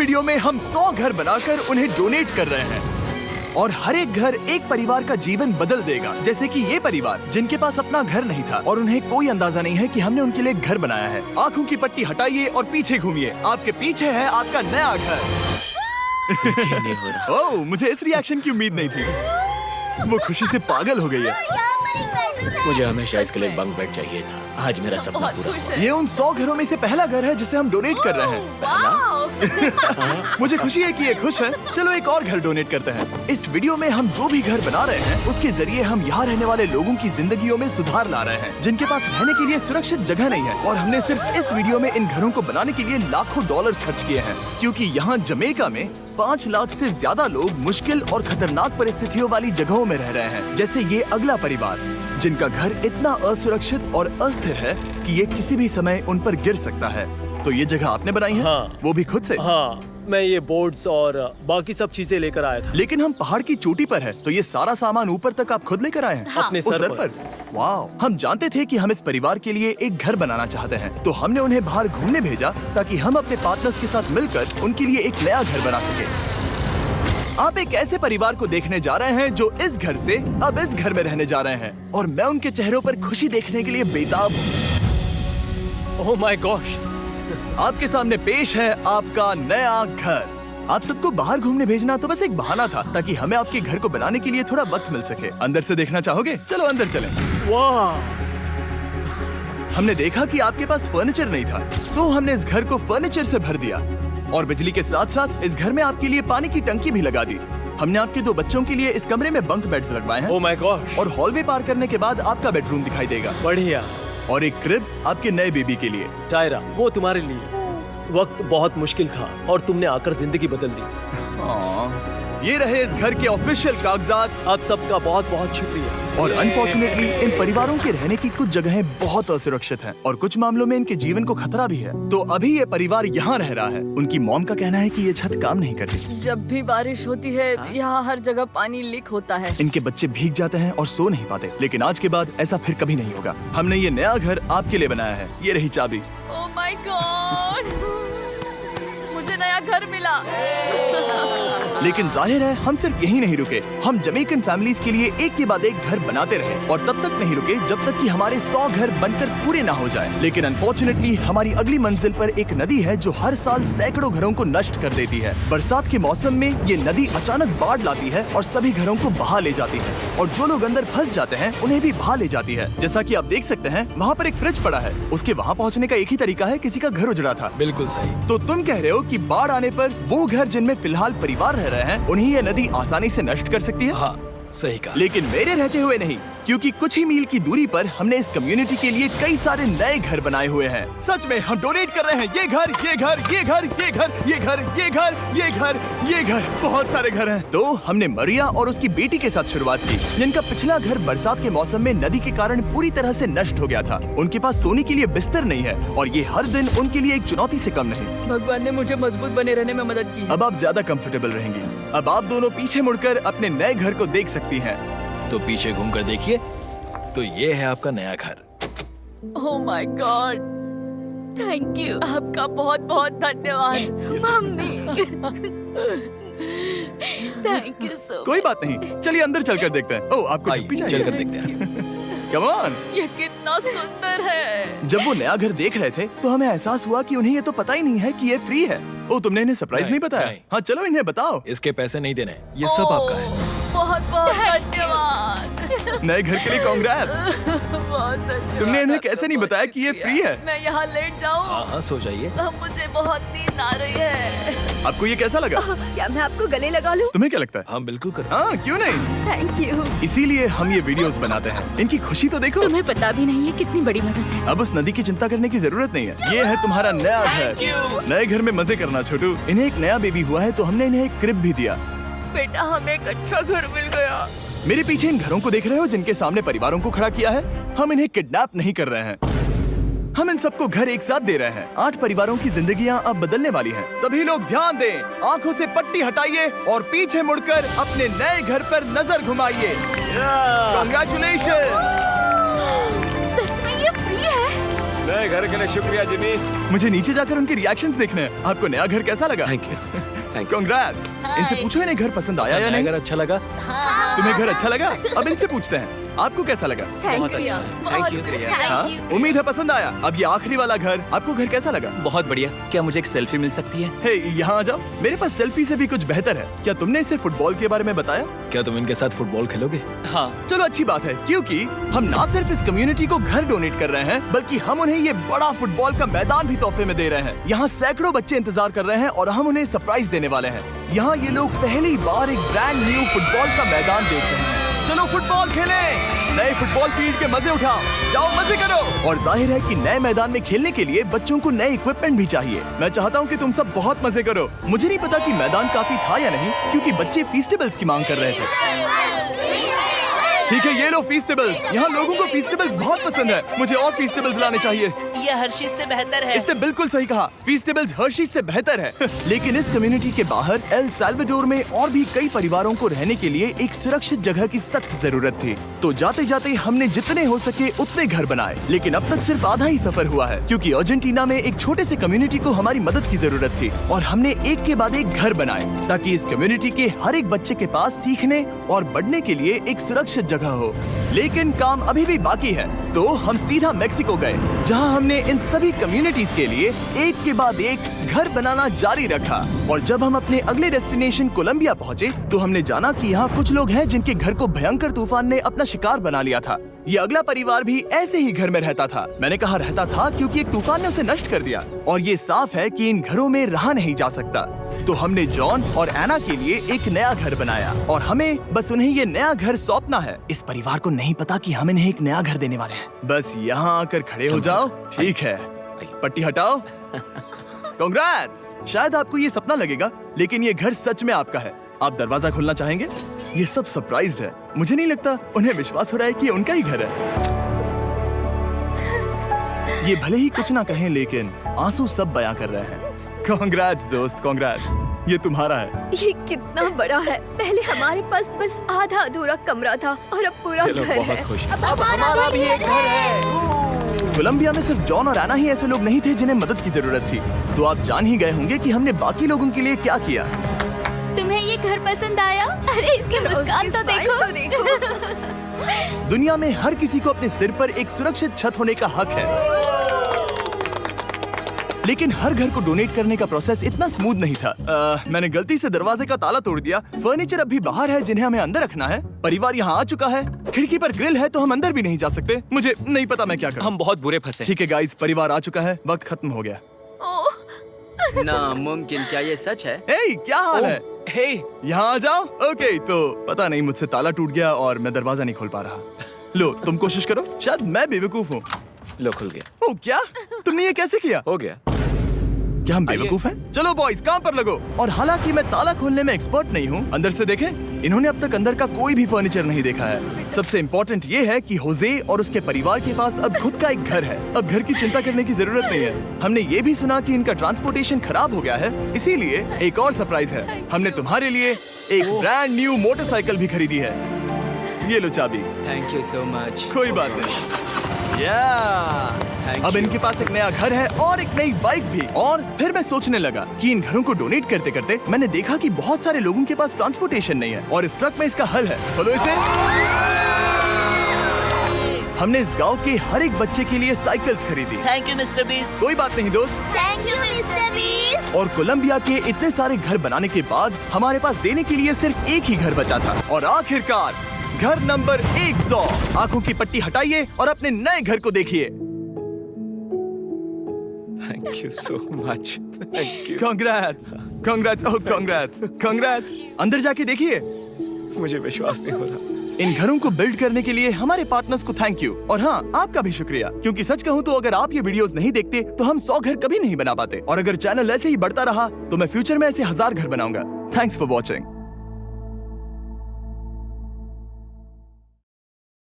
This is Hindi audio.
वीडियो में हम 100 घर बनाकर उन्हें डोनेट कर रहे हैं और हर एक घर एक परिवार का जीवन बदल देगा। जैसे कि ये परिवार जिनके पास अपना घर नहीं था और उन्हें कोई अंदाजा नहीं है कि हमने उनके लिए घर बनाया है। आंखों की पट्टी हटाइए और पीछे घूमिए। आपके पीछे है आपका नया घर। नहीं हो रहा। ओह, मुझे इस रिएक्शन की उम्मीद नहीं थी। वो खुशी से पागल हो गई है। मुझे हमेशा इसके लिए बंक बेड चाहिए था। आज मेरा सपना पूरा हुआ। ये उन 100 घरों में से पहला घर है जिसे हम डोनेट कर रहे हैं। मुझे खुशी है कि ये खुश है। चलो एक और घर डोनेट करते हैं। इस वीडियो में हम जो भी घर बना रहे हैं उसके जरिए हम यहाँ रहने वाले लोगों की जिंदगियों में सुधार ला रहे हैं जिनके पास रहने के लिए सुरक्षित जगह नहीं है। और हमने सिर्फ इस वीडियो में इन घरों को बनाने के लिए लाखों डॉलर्स खर्च किए हैं, क्योंकि यहाँ जमैका में 5 लाख से ज्यादा लोग मुश्किल और खतरनाक परिस्थितियों वाली जगहों में रह रहे हैं। जैसे ये अगला परिवार जिनका घर इतना असुरक्षित और अस्थिर है कि ये किसी भी समय उन पर गिर सकता है। तो ये जगह आपने बनाई है? हाँ। वो भी खुद से? हाँ, मैं ये बोर्ड्स और बाकी सब चीजें लेकर आया था। लेकिन हम पहाड़ की चोटी पर है, तो ये सारा सामान ऊपर तक आप खुद लेकर आए हैं? हाँ। अपने उस सर पर। वाह, हम जानते थे कि हम इस परिवार के लिए एक घर बनाना चाहते हैं, तो हमने उन्हें बाहर घूमने भेजा ताकि हम अपने पार्टनर्स के साथ मिलकर उनके लिए एक नया घर बना सके। आप एक ऐसे परिवार को देखने जा रहे हैं जो इस घर से अब इस घर में रहने जा रहे हैं, और मैं उनके चेहरों पर खुशी देखने के लिए बेताब हूँ। Oh my gosh! आपके सामने पेश है आपका नया घर। आप सबको बाहर घूमने भेजना तो बस एक बहाना था ताकि हमें आपके घर को बनाने के लिए थोड़ा वक्त मिल सके। अंदर से देखना चाहोगे? चलो अंदर चलें। वाह! हमने देखा कि आपके पास फर्नीचर नहीं था, तो हमने इस घर को फर्नीचर से भर दिया और बिजली के साथ साथ इस घर में आपके लिए पानी की टंकी भी लगा दी। हमने आपके 2 बच्चों के लिए इस कमरे में बंक बेड्स लगवाए हैं। Oh my gosh! और हॉलवे पार करने के बाद आपका बेडरूम दिखाई देगा बढ़िया। और एक क्रिब आपके नए बेबी के लिए। टायरा, वो तुम्हारे लिए। वक्त बहुत मुश्किल था और तुमने आकर जिंदगी बदल दी। ये रहे इस घर के ऑफिशियल कागजात। आप सबका बहुत बहुत शुक्रिया। और अनफॉर्चुनेटली इन परिवारों के रहने की कुछ जगहें बहुत असुरक्षित हैं और कुछ मामलों में इनके जीवन को खतरा भी है। तो अभी ये परिवार यहाँ रह रहा है। उनकी मॉम का कहना है कि ये छत काम नहीं करती। जब भी बारिश होती है यहाँ हर जगह पानी लीक होता है। इनके बच्चे भीग जाते हैं और सो नहीं पाते, लेकिन आज के बाद ऐसा फिर कभी नहीं होगा। हमने ये नया घर आपके लिए बनाया है। ये रही चाबी। Oh my God! मुझे नया घर मिला। लेकिन जाहिर है हम सिर्फ यही नहीं रुके। हम जमैकन फैमिलीज के लिए एक के बाद एक घर बनाते रहे और तब तक नहीं रुके जब तक कि हमारे 100 घर बनकर पूरे ना हो जाए। लेकिन अनफॉर्चुनेटली हमारी अगली मंजिल पर एक नदी है जो हर साल सैकड़ों घरों को नष्ट कर देती है। बरसात के मौसम में ये नदी अचानक बाढ़ लाती है और सभी घरों को बहा ले जाती है, और जो लोग अंदर फंस जाते हैं उन्हें भी बहा ले जाती है। जैसा कि आप देख सकते हैं वहाँ पर एक फ्रिज पड़ा है। उसके वहाँ पहुँचने का एक ही तरीका है, किसी का घर उजड़ा था। बिल्कुल सही। तो तुम कह रहे हो कि बाढ़ आने पर वो घर जिनमें फिलहाल परिवार रह रहे हैं उन्हें ये नदी आसानी से नष्ट कर सकती है? हाँ, सही कहा। लेकिन मेरे रहते हुए नहीं, क्योंकि कुछ ही मील की दूरी पर हमने इस कम्युनिटी के लिए कई सारे नए घर बनाए हुए हैं। सच में हम डोनेट कर रहे हैं। ये घर, ये घर, ये घर, ये घर, ये घर, ये घर, ये घर, ये घर, बहुत सारे घर हैं। तो हमने मरिया और उसकी बेटी के साथ शुरुआत की, जिनका पिछला घर बरसात के मौसम में नदी के कारण पूरी तरह से नष्ट हो गया था। उनके पास सोने के लिए बिस्तर नहीं है और ये हर दिन उनके लिए एक चुनौती से कम नहीं। भगवान ने मुझे मजबूत बने रहने में मदद की। अब आप ज्यादा कंफर्टेबल रहेंगी। अब आप दोनों पीछे मुड़कर अपने नए घर को देख सकती हैं। तो पीछे घूमकर देखिए, तो ये है आपका नया घर। Oh my God! Thank you. आपका बहुत बहुत धन्यवाद मम्मी। Thank you so. कोई बात नहीं, चलिए अंदर चलकर देखते हैं। ओह, आपको आइए, छुट्टी चाहिए? चलकर देखते हैं। Come on. ये कितना सुंदर है। जब वो नया घर देख रहे थे तो हमें एहसास हुआ कि उन्हें ये तो पता ही नहीं है कि ये फ्री है। ओ, तुमने इन्हें सरप्राइज नहीं बताया? नहीं। हाँ, चलो इन्हें बताओ। इसके पैसे नहीं देने, ये सब आपका है। बहुत बहुत धन्यवाद। नए घर के लिए कांग्रेट्स। बहुत धन्यवाद। तुमने इन्हें कैसे नहीं बताया कि ये फ्री है? मैं यहाँ लेट जाऊँ? हाँ हाँ, सो जाइए। मुझे बहुत नींद आ रही है। आपको ये कैसा लगा? क्या मैं आपको गले लगा लूं? तुम्हें क्या लगता है? हाँ बिल्कुल कर। हाँ, क्यों नहीं? Thank you. इसीलिए हम ये वीडियोस बनाते हैं। इनकी खुशी तो देखो। तुम्हें पता भी नहीं है कितनी बड़ी मदद है। अब उस नदी की चिंता करने की जरूरत नहीं है। ये है तुम्हारा नया घर। नए घर में मजे करना छोटू। इन्हें एक नया बेबी हुआ है तो हमने इन्हें एक क्रिब भी दिया। बेटा, हमें एक अच्छा घर मिल गया। मेरे पीछे इन घरों को देख रहे हो जिनके सामने परिवारों को खड़ा किया है? हम इन्हें किडनैप नहीं कर रहे हैं, हम इन सबको घर एक साथ दे रहे हैं। 8 परिवारों की जिंदगियां अब बदलने वाली हैं। सभी लोग ध्यान दें, आंखों से पट्टी हटाइए और पीछे मुड़कर अपने नए घर पर नजर घुमाइए। कांग्रेचुलेशन। सच में ये फ्री है? नए घर के लिए शुक्रिया जिमी। मुझे नीचे जाकर उनके रिएक्शंस देखने हैं। आपको नया घर कैसा लगा? Thank you, thank you. Congrats. इनसे पूछो इन्हें घर पसंद आया या नहीं? अगर अच्छा लगा तुम्हें घर अच्छा लगा? अब इनसे पूछते हैं आपको कैसा लगा? बहुत अच्छा है, थैंक यू। हाँ? उम्मीद है पसंद आया। अब ये आखिरी वाला घर, आपको घर कैसा लगा? बहुत बढ़िया। क्या मुझे एक सेल्फी मिल सकती है? हे, यहाँ आ जाओ। मेरे पास सेल्फी से भी कुछ बेहतर है। क्या तुमने इसे फुटबॉल के बारे में बताया? क्या तुम इनके साथ फुटबॉल खेलोगे? हाँ। चलो अच्छी बात है, क्योंकि हम ना सिर्फ इस कम्युनिटी को घर डोनेट कर रहे हैं, बल्कि हम उन्हें ये बड़ा फुटबॉल का मैदान भी तोहफे में दे रहे हैं। यहाँ सैकड़ों बच्चे इंतजार कर रहे हैं और हम उन्हें सरप्राइज देने वाले हैं। यहाँ ये लोग पहली बार एक ब्रांड न्यू फुटबॉल का मैदान देख रहे हैं। चलो फुटबॉल खेलें, नए फुटबॉल फील्ड के मजे उठाओ, जाओ मजे करो। और जाहिर है कि नए मैदान में खेलने के लिए बच्चों को नए इक्विपमेंट भी चाहिए। मैं चाहता हूँ कि तुम सब बहुत मजे करो। मुझे नहीं पता कि मैदान काफी था या नहीं, क्योंकि बच्चे फीस्टेबल्स की मांग कर रहे थे। ठीक है, ये लो फीस्टेबल्स। यहाँ लोगों को फीस्टेबल्स बहुत पसंद है। मुझे और फीस्टेबल्स लाने चाहिए। ये हर्षीज से बेहतर है। इसने बिल्कुल सही कहा, फीस्टेबल्स हर्शीज से बेहतर है। लेकिन इस कम्युनिटी के बाहर एल साल्वाडोर में और भी कई परिवारों को रहने के लिए एक सुरक्षित जगह की सख्त जरूरत थी। तो जाते जाते हमने जितने हो सके उतने घर बनाए, लेकिन अब तक सिर्फ आधा ही सफर हुआ है, क्योंकि अर्जेंटीना में एक छोटे से कम्युनिटी को हमारी मदद की जरूरत थी और हमने एक के बाद एक घर बनाए ताकि इस कम्युनिटी के हर एक बच्चे के पास सीखने और बढ़ने के लिए एक सुरक्षित जगह हो। लेकिन काम अभी भी बाकी है, तो हम सीधा मेक्सिको गए, जहां हमने इन सभी कम्युनिटीज के लिए एक के बाद एक घर बनाना जारी रखा। और जब हम अपने अगले डेस्टिनेशन कोलंबिया पहुंचे, तो हमने जाना कि यहाँ कुछ लोग हैं जिनके घर को भयंकर तूफान ने अपना शिकार बना लिया था। ये अगला परिवार भी ऐसे ही घर में रहता था। मैंने कहा रहता था क्योंकि एक तूफान ने उसे नष्ट कर दिया, और ये साफ है कि इन घरों में रहा नहीं जा सकता। तो हमने जॉन और एना के लिए एक नया घर बनाया और हमें बस उन्हें ये नया घर सौंपना है। इस परिवार को नहीं पता कि हम इन्हें एक नया घर देने वाले हैं। बस यहाँ आकर खड़े हो जाओ। ठीक है, पट्टी हटाओ। कांग्रेट्स। शायद आपको ये सपना लगेगा, लेकिन ये घर सच में आपका है। आप दरवाजा खोलना चाहेंगे? ये सब सरप्राइज्ड है। मुझे नहीं लगता उन्हें विश्वास हो रहा है कि ये उनका ही घर है। ये भले ही कुछ ना कहें, लेकिन आंसू सब बयां कर रहे हैं। कांग्रेट्स दोस्त, कांग्रेट्स। ये तुम्हारा है। ये कितना बड़ा है। पहले हमारे पास बस आधा अधूरा कमरा था और अब पूरा ये लोग घर बहुत है। खुश हैं। अब हमारा भी एक घर है। कोलंबिया में सिर्फ जॉन और एना ही ऐसे लोग नहीं थे जिन्हें मदद की जरूरत थी। तो आप जान ही गए होंगे कि हमने बाकी लोगों के लिए क्या किया। तुम्हें ये घर पसंद आया? अरे इसकी मुस्कान तो देखो। दुनिया में हर किसी को अपने सिर पर एक सुरक्षित छत होने का हक है, लेकिन हर घर को डोनेट करने का प्रोसेस इतना स्मूथ नहीं था। मैंने गलती से दरवाजे का ताला तोड़ दिया। फर्नीचर अब भी बाहर है जिन्हें हमें अंदर रखना है। परिवार यहाँ आ चुका है। खिड़की पर ग्रिल है तो हम अंदर भी नहीं जा सकते। मुझे नहीं पता मैं क्या करूं। हम बहुत बुरे फंसे। ठीक है गाइस, परिवार आ चुका है। वक्त खत्म हो गया। नामुमकिन, क्या ये सच है? हे, क्या हाल है? हे, यहाँ आ जाओ। ओके, तो पता नहीं मुझसे ताला टूट गया और मैं दरवाजा नहीं खोल पा रहा। लो, तुम कोशिश करो। शायद मैं बेवकूफ हूँ। लो खुल गया। ओ क्या? तुमने ये कैसे किया? हो गया। क्या हम बेवकूफ हैं? चलो बॉयज, काम पर लगो। और हालांकि मैं ताला खोलने में एक्सपर्ट नहीं हूँ, अंदर से देखें। इन्होंने अब तक अंदर का कोई भी फर्नीचर नहीं देखा है। सबसे इम्पोर्टेंट ये है कि होजे और उसके परिवार के पास अब खुद का एक घर है। अब घर की चिंता करने की जरूरत नहीं है। हमने ये भी सुना कि इनका ट्रांसपोर्टेशन खराब हो गया है, इसीलिए एक और सरप्राइज है। हमने तुम्हारे लिए एक ब्रांड न्यू मोटरसाइकिल भी खरीदी है। ये लो चाबी। Thank you so much. कोई बात नहीं। अब इनके पास एक नया घर है और एक नई बाइक भी। और फिर मैं सोचने लगा कि इन घरों को डोनेट करते करते मैंने देखा कि बहुत सारे लोगों के पास ट्रांसपोर्टेशन नहीं है, और इस ट्रक में इसका हल है। खोलो इसे। हमने इस गांव के हर एक बच्चे के लिए साइकिल्स खरीदी। Thank you mister beast. कोई बात नहीं दोस्त। Thank you mister beast. और कोलंबिया के इतने सारे घर बनाने के बाद हमारे पास देने के लिए सिर्फ एक ही घर बचा था। और आखिरकार घर नंबर 100। आंखों की पट्टी हटाइए और अपने नए घर को देखिए। Thank you so much. Thank you. Congrats, congrats, oh congrats, congrats. अंदर जाके देखिए। मुझे विश्वास नहीं हो रहा। इन घरों को बिल्ड करने के लिए हमारे पार्टनर्स को थैंक यू, और हाँ, आपका भी शुक्रिया, क्योंकि सच कहूँ तो अगर आप ये वीडियोस नहीं देखते तो हम 100 घर कभी नहीं बना पाते। और अगर चैनल ऐसे ही बढ़ता रहा तो मैं फ्यूचर में ऐसे 1000 घर बनाऊंगा। Thanks for watching.